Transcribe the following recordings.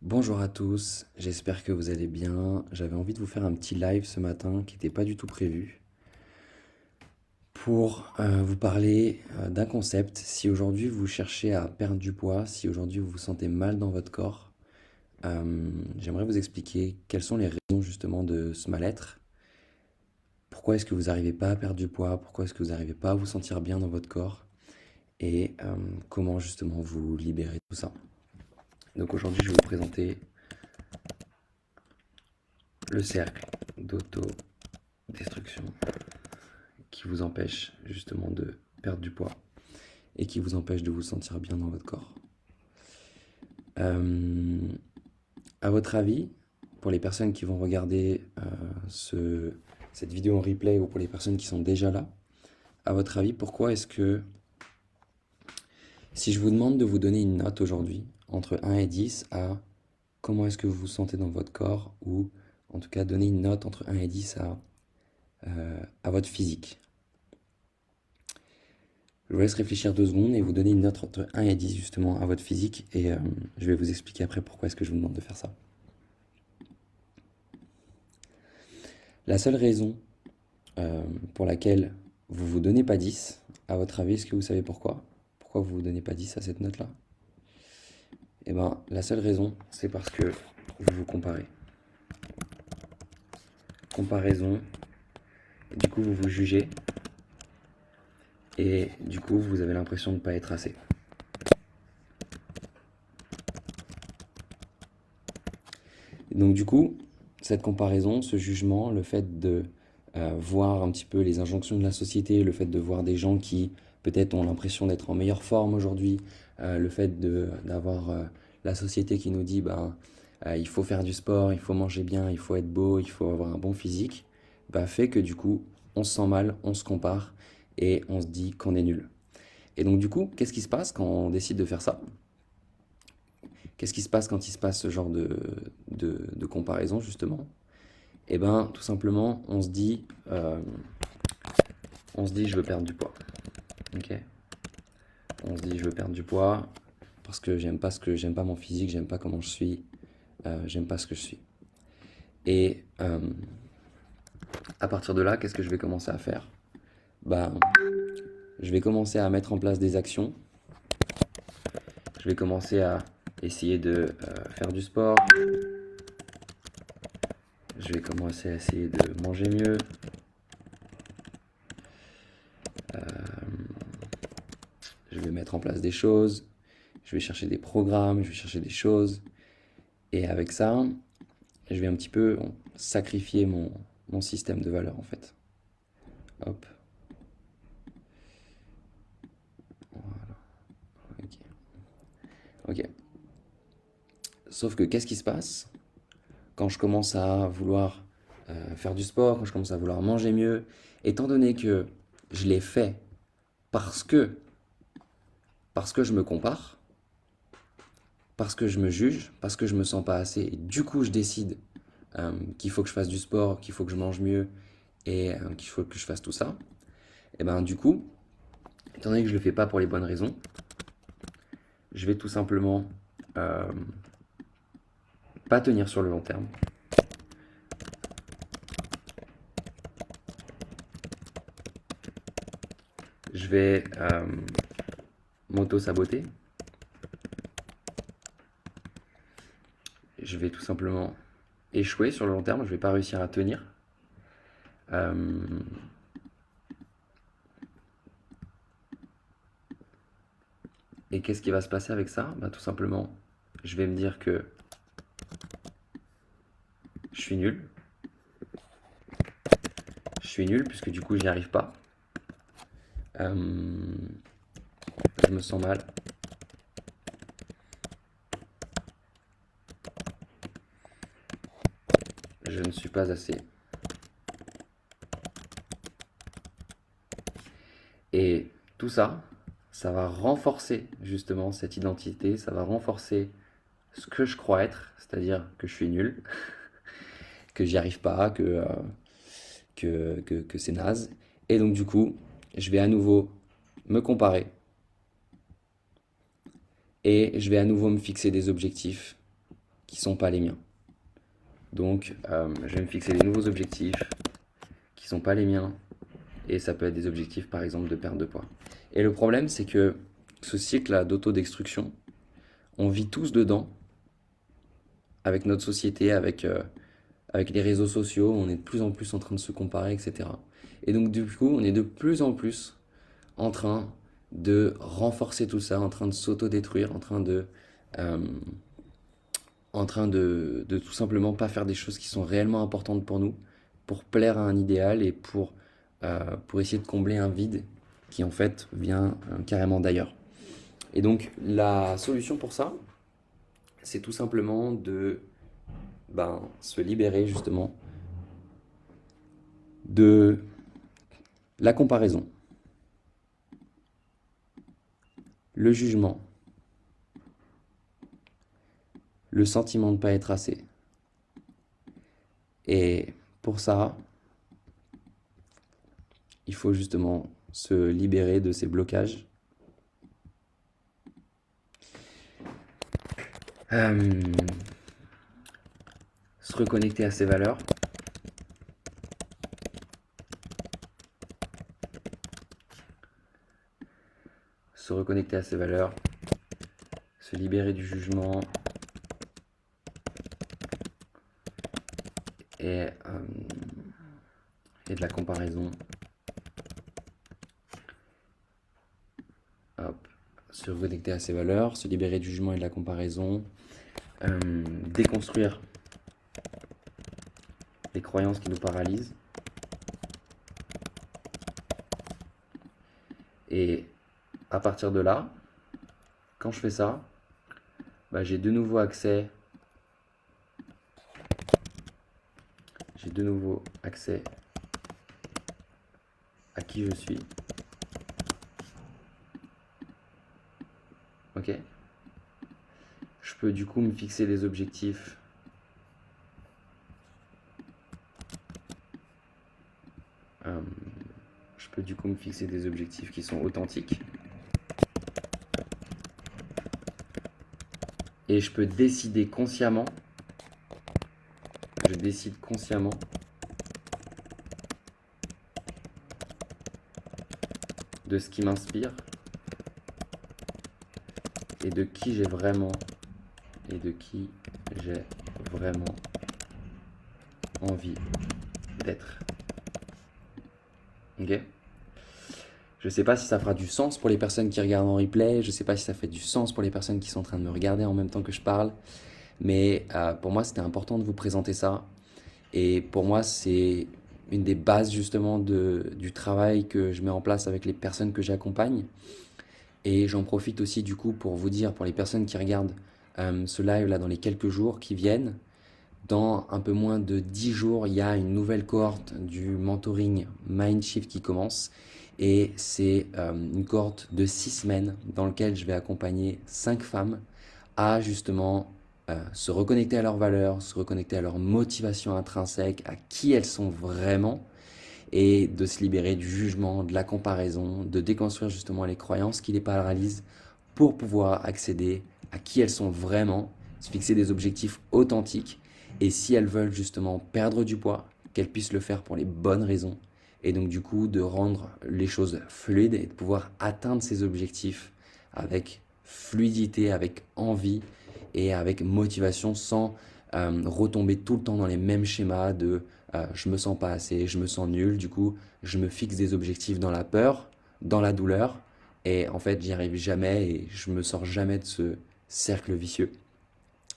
Bonjour à tous, j'espère que vous allez bien. J'avais envie de vous faire un petit live ce matin qui n'était pas du tout prévu pour vous parler d'un concept. Si aujourd'hui vous cherchez à perdre du poids, si aujourd'hui vous vous sentez mal dans votre corps, j'aimerais vous expliquer quelles sont les raisons justement de ce mal-être. Pourquoi est-ce que vous n'arrivez pas à perdre du poids? Pourquoi est-ce que vous n'arrivez pas à vous sentir bien dans votre corps? Et comment justement vous libérer de tout ça. Donc aujourd'hui je vais vous présenter le cercle d'auto-destruction qui vous empêche justement de perdre du poids et qui vous empêche de vous sentir bien dans votre corps. À votre avis, pour les personnes qui vont regarder cette vidéo en replay ou pour les personnes qui sont déjà là, à votre avis, pourquoi est-ce que si je vous demande de vous donner une note aujourd'hui, entre 1 et 10 à comment est-ce que vous vous sentez dans votre corps, ou en tout cas donner une note entre 1 et 10 à votre physique. Je vous laisse réfléchir 2 secondes et vous donner une note entre 1 et 10 justement à votre physique et je vais vous expliquer après pourquoi est-ce que je vous demande de faire ça. La seule raison pour laquelle vous vous donnez pas 10, à votre avis, est-ce que vous savez pourquoi? Pourquoi vous vous donnez pas 10 à cette note-là? Eh bien, la seule raison, c'est parce que vous vous comparez. Comparaison, et du coup vous vous jugez et du coup vous avez l'impression de ne pas être assez. Et donc du coup, cette comparaison, ce jugement, le fait de voir un petit peu les injonctions de la société, le fait de voir des gens qui peut-être ont l'impression d'être en meilleure forme aujourd'hui, le fait d'avoir la société qui nous dit il faut faire du sport, il faut manger bien, il faut être beau, il faut avoir un bon physique, fait que du coup on se sent mal, on se compare et on se dit qu'on est nul. Et donc du coup, qu'est-ce qui se passe quand on décide de faire ça? Qu'est-ce qui se passe quand il se passe ce genre de comparaison justement? Eh ben, tout simplement, on se dit je veux perdre du poids. Ok? On se dit je veux perdre du poids parce que j'aime pas mon physique, j'aime pas comment je suis, j'aime pas ce que je suis. Et à partir de là, qu'est-ce que je vais commencer à faire? Ben, je vais commencer à mettre en place des actions. Je vais commencer à essayer de faire du sport. Je vais commencer à essayer de manger mieux. Je vais mettre en place des choses. Je vais chercher des programmes, je vais chercher des choses. Et avec ça, je vais un petit peu sacrifier mon système de valeurs en fait. Hop. Voilà. Ok. Ok. Sauf que qu'est-ce qui se passe quand je commence à vouloir faire du sport, quand je commence à vouloir manger mieux, étant donné que je l'ai fait parce que, parce que je me compare, parce que je me juge, parce que je me sens pas assez, et du coup je décide qu'il faut que je fasse du sport, qu'il faut que je mange mieux et qu'il faut que je fasse tout ça, et ben du coup, étant donné que je le fais pas pour les bonnes raisons, je vais tout simplement pas tenir sur le long terme. Je vais m'auto-saboter. Je vais tout simplement échouer sur le long terme. Je vais pas réussir à tenir. Et qu'est-ce qui va se passer avec ça? Tout simplement, je vais me dire que je suis nul. Je suis nul puisque du coup, j'y arrive pas. Je me sens mal. Je ne suis pas assez. Et tout ça, ça va renforcer justement cette identité, ça va renforcer ce que je crois être, c'est-à-dire que je suis nul, que j'y arrive pas, que c'est naze. Et donc du coup, je vais à nouveau me comparer et je vais à nouveau me fixer des objectifs qui ne sont pas les miens. Donc, je vais me fixer des nouveaux objectifs qui ne sont pas les miens. Et ça peut être des objectifs, par exemple, de perte de poids. Et le problème, c'est que ce cycle d'autodestruction, on vit tous dedans, avec notre société, avec les réseaux sociaux, on est de plus en plus en train de se comparer, etc. Et donc, du coup, on est de plus en plus en train de renforcer tout ça, en train de s'auto-détruire, euh, en train de tout simplement pas faire des choses qui sont réellement importantes pour nous, pour plaire à un idéal et pour essayer de combler un vide qui en fait vient carrément d'ailleurs. Et donc la solution pour ça, c'est tout simplement de se libérer justement de la comparaison, le jugement, le sentiment de ne pas être assez. Et pour ça, il faut justement se libérer de ces blocages. Se reconnecter à ses valeurs. Se reconnecter à ses valeurs. Se libérer du jugement. Et de la comparaison. Hop. Se reconnecter à ses valeurs, se libérer du jugement et de la comparaison. Déconstruire les croyances qui nous paralysent. Et à partir de là, quand je fais ça, j'ai de nouveau accès. J'ai de nouveau accès à qui je suis. Ok. Je peux du coup me fixer des objectifs qui sont authentiques. Et je peux décider consciemment. Je décide consciemment de ce qui m'inspire et de qui j'ai vraiment envie d'être. Ok? Je sais pas si ça fera du sens pour les personnes qui regardent en replay, je sais pas si ça fait du sens pour les personnes qui sont en train de me regarder en même temps que je parle, mais pour moi c'était important de vous présenter ça. Et pour moi c'est une des bases justement du travail que je mets en place avec les personnes que j'accompagne. Et j'en profite aussi du coup pour vous dire, pour les personnes qui regardent ce live là dans les quelques jours qui viennent, dans un peu moins de 10 jours, il y a une nouvelle cohorte du mentoring Mindshift qui commence. Et c'est une cohorte de 6 semaines dans laquelle je vais accompagner 5 femmes à justement se reconnecter à leurs valeurs, se reconnecter à leur motivation intrinsèque, à qui elles sont vraiment, et de se libérer du jugement, de la comparaison, de déconstruire justement les croyances qui les paralysent pour pouvoir accéder à qui elles sont vraiment, se fixer des objectifs authentiques, et si elles veulent justement perdre du poids, qu'elles puissent le faire pour les bonnes raisons, et donc du coup de rendre les choses fluides et de pouvoir atteindre ces objectifs avec fluidité, avec envie et avec motivation sans retomber tout le temps dans les mêmes schémas de je me sens pas assez, je me sens nul, du coup je me fixe des objectifs dans la peur, dans la douleur et en fait j'y arrive jamais et je me sors jamais de ce cercle vicieux.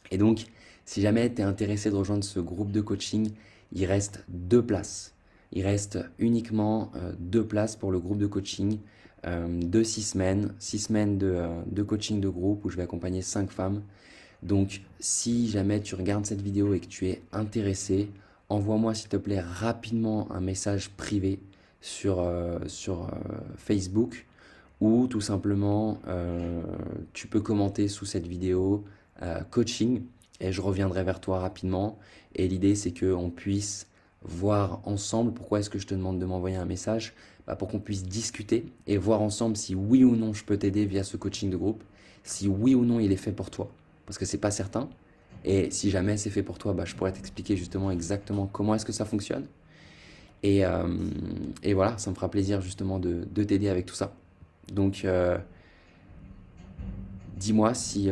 Et donc si jamais tu es intéressé de rejoindre ce groupe de coaching, il reste 2 places. Il reste uniquement 2 places pour le groupe de coaching de 6 semaines. 6 semaines de coaching de groupe où je vais accompagner 5 femmes. Donc si jamais tu regardes cette vidéo et que tu es intéressé, envoie-moi s'il te plaît rapidement un message privé sur Facebook ou tout simplement tu peux commenter sous cette vidéo coaching et je reviendrai vers toi rapidement. Et l'idée c'est qu'on puisse voir ensemble pourquoi est-ce que je te demande de m'envoyer un message pour qu'on puisse discuter et voir ensemble si oui ou non je peux t'aider via ce coaching de groupe, si oui ou non il est fait pour toi, parce que c'est pas certain, Et si jamais c'est fait pour toi, bah, je pourrais t'expliquer justement exactement comment est-ce que ça fonctionne. Et, euh, et voilà, ça me fera plaisir justement de t'aider avec tout ça. Donc, dis-moi si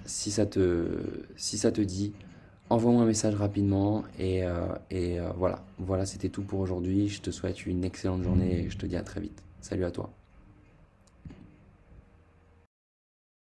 ça te dit, envoie-moi un message rapidement. Voilà, voilà, c'était tout pour aujourd'hui. Je te souhaite une excellente journée et je te dis à très vite. Salut à toi.